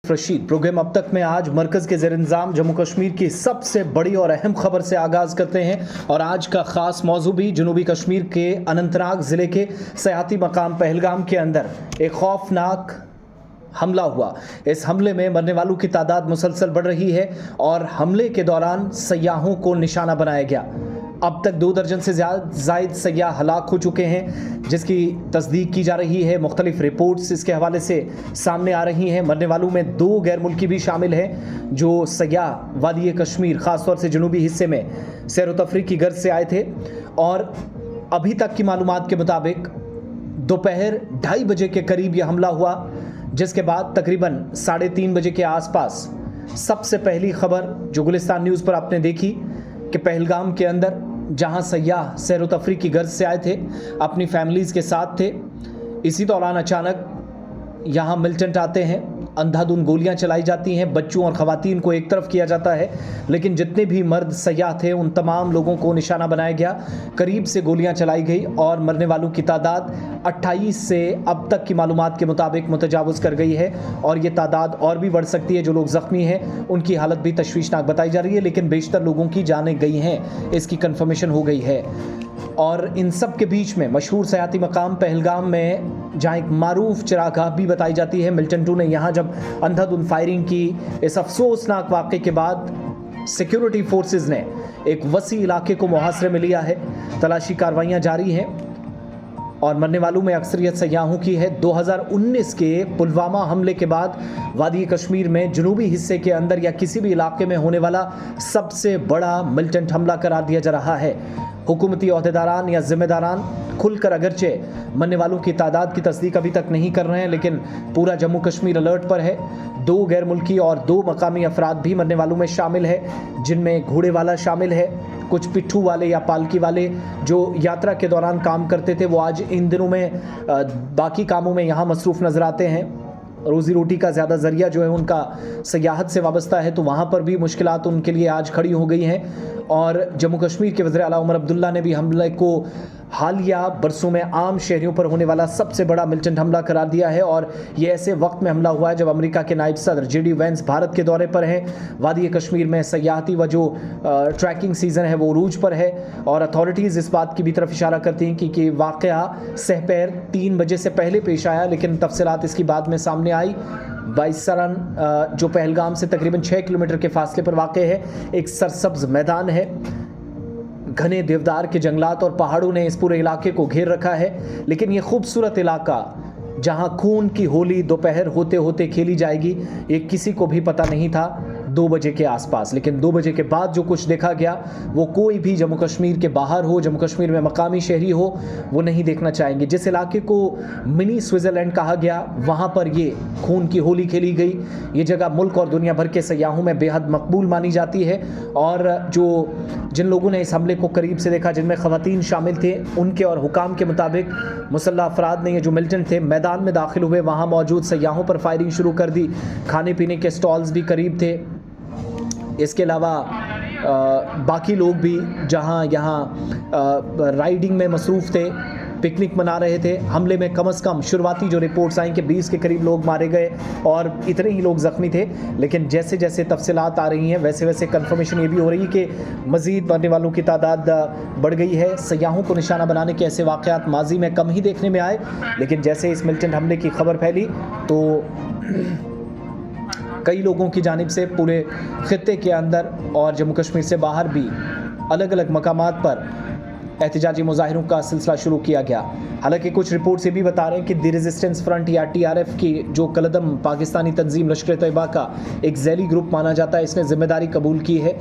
Rashid programme अब तक में आज मरकज के ज़ेर-इंतज़ाम जम्मू कश्मीर की सबसे बड़ी और अहम खबर से आगाज़ करते हैं और आज का ख़ास मौजू भी जनूबी कश्मीर के अनंतनाग ज़िले के सयाहती मकाम पहलगाम के अंदर एक खौफनाक हमला हुआ। इस हमले में मरने वालों की तादाद मुसलसल बढ़ रही है और हमले के दौरान सयाहों को निशाना बनाया गया। अब तक 2 दर्जन से ज़ायद सयाह हलाक हो चुके हैं, जिसकी तस्दीक की जा रही है। मुख्तलिफ रिपोर्ट्स इसके हवाले से सामने आ रही हैं। मरने वालों में 2 गैर मुल्की भी शामिल हैं जो सयाह वादी कश्मीर ख़ासतौर से जनूबी हिस्से में सैर व तफरीह की गर्ज से आए थे। और अभी तक की मालूमात के मुताबिक दोपहर 2:30 बजे के करीब यह हमला हुआ, जिसके बाद तकरीबन 3:30 बजे के आसपास सबसे पहली खबर जो गुलिस्तान न्यूज़ पर आपने देखी कि पहलगाम के अंदर जहां सयाह सैर व तफरीह की गर्ज से आए थे, अपनी फैमिलीज़ के साथ थे, इसी दौरान अचानक यहाँ मिलिटेंट आते हैं, अंधाधुंध गोलियां चलाई जाती हैं, बच्चों और ख़वातीन को एक तरफ किया जाता है, लेकिन जितने भी मर्द सयाह थे उन तमाम लोगों को निशाना बनाया गया। करीब से गोलियां चलाई गई और मरने वालों की तादाद 28 से अब तक की मालूमात के मुताबिक मुतजावज़ कर गई है और ये तादाद और भी बढ़ सकती है। जो लोग ज़ख्मी हैं उनकी हालत भी तशवीशनाक बताई जा रही है, लेकिन बेशतर लोगों की जानें गई हैं, इसकी कन्फर्मेशन हो गई है। और इन सब के बीच में मशहूर सयाहती मकाम पहलगाम में जहाँ एक मारूफ चरागाह भी बताई जाती है, मिलिटेंटों ने यहाँ जब अंधाधुंध फायरिंग की, इस अफसोसनाक वाक़े के बाद सिक्योरिटी फोर्सेस ने एक वसी इलाके को मुहासरे में लिया है। तलाशी कार्रवाइयाँ जारी हैं और मरने वालों में अक्सरियत सयाहों की है। 2019 के पुलवामा हमले के बाद वादी कश्मीर में जनूबी हिस्से के अंदर या किसी भी इलाके में होने वाला सबसे बड़ा मिलिटेंट हमला करार दिया जा रहा है। हुकूमती ओहदेदारान या ज़िम्मेदारान खुलकर अगरचे मरने वालों की तादाद की तस्दीक अभी तक नहीं कर रहे हैं, लेकिन पूरा जम्मू कश्मीर अलर्ट पर है। 2 गैर मुल्की और 2 मकामी अफराद भी मरने वालों में शामिल है, जिनमें घोड़े वाला शामिल है। कुछ पिट्ठू वाले या पालकी वाले जो यात्रा के दौरान काम करते थे वो आज इन दिनों में बाकी कामों में यहाँ मसरूफ़ नज़र आते हैं। रोज़ी रोटी का ज़्यादा ज़रिया जो है उनका सयाहत से वाबस्ता है, तो वहाँ पर भी मुश्किलात उनके लिए आज खड़ी हो गई हैं। और जम्मू कश्मीर के वज़ीर आला उमर अब्दुल्ला ने भी हमले को हालिया बरसों में आम शहरियों पर होने वाला सबसे बड़ा मिलिटेंट हमला करार दिया है। और ये ऐसे वक्त में हमला हुआ है जब अमेरिका के नायब सदर JD वेंस भारत के दौरे पर हैं। वादी कश्मीर में सयाहती व जो ट्रैकिंग सीज़न है वो उरूज पर है और अथॉरिटीज़ इस बात की भी तरफ इशारा करती हैं कि वाक़या सहपैर 3 बजे से पहले पेश आया, लेकिन तफसीलात इसकी बाद में सामने आई। बाइसरन जो पहलगाम से तकरीबन 6 किलोमीटर के फासले पर वाक़ है, एक सरसब्ज मैदान है। घने देवदार के जंगलात और पहाड़ों ने इस पूरे इलाके को घेर रखा है, लेकिन ये खूबसूरत इलाका जहां खून की होली दोपहर होते होते खेली जाएगी, ये किसी को भी पता नहीं था 2 बजे के आसपास। लेकिन 2 बजे के बाद जो कुछ देखा गया वो कोई भी जम्मू कश्मीर के बाहर हो, जम्मू कश्मीर में मकामी शहरी हो, वो नहीं देखना चाहेंगे। जिस इलाके को मिनी स्विट्ज़रलैंड कहा गया, वहाँ पर ये खून की होली खेली गई। ये जगह मुल्क और दुनिया भर के सयाहों में बेहद मकबूल मानी जाती है और जिन लोगों ने इस हमले को करीब से देखा, जिनमें ख़वातीन शामिल थे, उनके और हुकाम के मुताबिक मुसल्लह अफराद ने ये जो मिलिटेंट थे मैदान में दाखिल हुए, वहाँ मौजूद सयाहों पर फायरिंग शुरू कर दी। खाने पीने के स्टॉल्स भी करीब थे। इसके अलावा बाकी लोग भी जहां यहाँ राइडिंग में मसरूफ़ थे, पिकनिक मना रहे थे। हमले में कम से कम शुरुआती जो रिपोर्ट्स आई कि 20 के करीब लोग मारे गए और इतने ही लोग ज़ख्मी थे, लेकिन जैसे जैसे तफसीलात आ रही हैं वैसे वैसे कंफर्मेशन ये भी हो रही है कि मज़ीद मरने वालों की तादाद बढ़ गई है। सयाहों को निशाना बनाने के ऐसे वाक़यात माजी में कम ही देखने में आए, लेकिन जैसे इस मिलिटेंट हमले की खबर फैली तो कई लोगों की जानिब से पूरे ख़ित्ते के अंदर और जम्मू कश्मीर से बाहर भी अलग अलग मकामात पर एहतजाजी मुजाहिरों का सिलसिला शुरू किया गया। हालांकि कुछ रिपोर्ट्स ये भी बता रहे हैं कि दी रेजिस्टेंस फ्रंट या TRF की जो कलदम पाकिस्तानी तंजीम लश्कर तैयबा का एक झैली ग्रुप माना जाता है, इसने ज़िम्मेदारी कबूल की है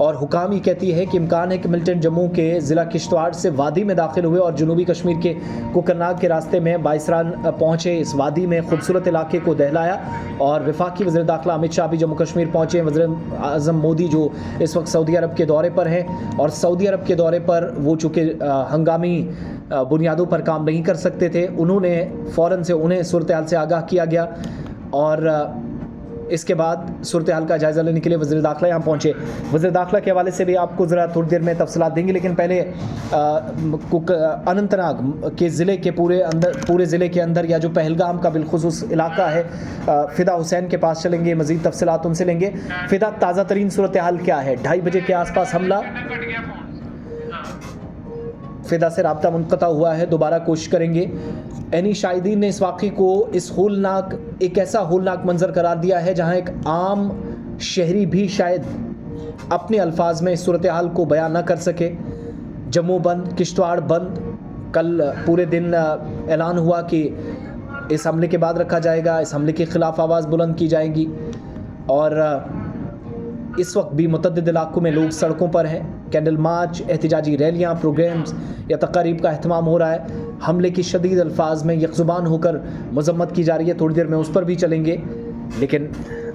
और हुकाम ही कहती है कि इम्कान है कि मिलिटेंट जम्मू के ज़िला किश्तवाड़ से वादी में दाखिल हुए और जनूबी कश्मीर के कोकरनाग के रास्ते में बाइसरान पहुँचे। इस वादी में खूबसूरत इलाके को दहलाया और वफाकी वज़ीर दाखिला अमित शाह भी जम्मू कश्मीर पहुँचे। वज़ीर आज़म मोदी जो इस वक्त सऊदी अरब के दौरे पर हैं और सऊदी अरब के दौरे पर वो चूँकि हंगामी बुनियादों पर काम नहीं कर सकते थे, उन्होंने फ़ौरन से उन्हें सूरत हाल से आगाह किया गया और اس کے بعد صورتحال کا جائزہ لینے کے لیے وزیر داخلہ یہاں پہنچے. وزیر داخلہ کے حوالے سے بھی آپ کو ذرا تھوڑی دیر میں تفصیلات دیں گے, لیکن پہلے اننت ناگ کے ضلع کے پورے ضلع کے اندر یا جو پہلگام کا بالخصوص علاقہ ہے فدا حسین کے پاس چلیں گے, مزید تفصیلات ان سے لیں گے. فدا, تازہ ترین صورتحال کیا ہے؟ 2:30 بجے کے آس پاس حملہ, فدا سے رابطہ منقطع ہوا ہے, دوبارہ کوشش کریں گے. عینی شاہدین نے اس واقعے کو ایک ایسا ہولناک منظر قرار دیا ہے جہاں ایک عام شہری بھی شاید اپنے الفاظ میں اس صورتحال کو بیان نہ کر سکے. جموں بند, کشتواڑ بند, کل پورے دن اعلان ہوا کہ اس حملے کے بعد رکھا جائے گا, اس حملے کے خلاف آواز بلند کی جائے گی, اور اس وقت بھی متعدد علاقوں میں لوگ سڑکوں پر ہیں. کینڈل مارچ, احتجاجی ریلیاں, پروگرامز یا تقاریب کا اہتمام ہو رہا ہے. حملے کی شدید الفاظ میں یک زبان ہو کر مذمت کی جا رہی ہے, تھوڑی دیر میں اس پر بھی چلیں گے. لیکن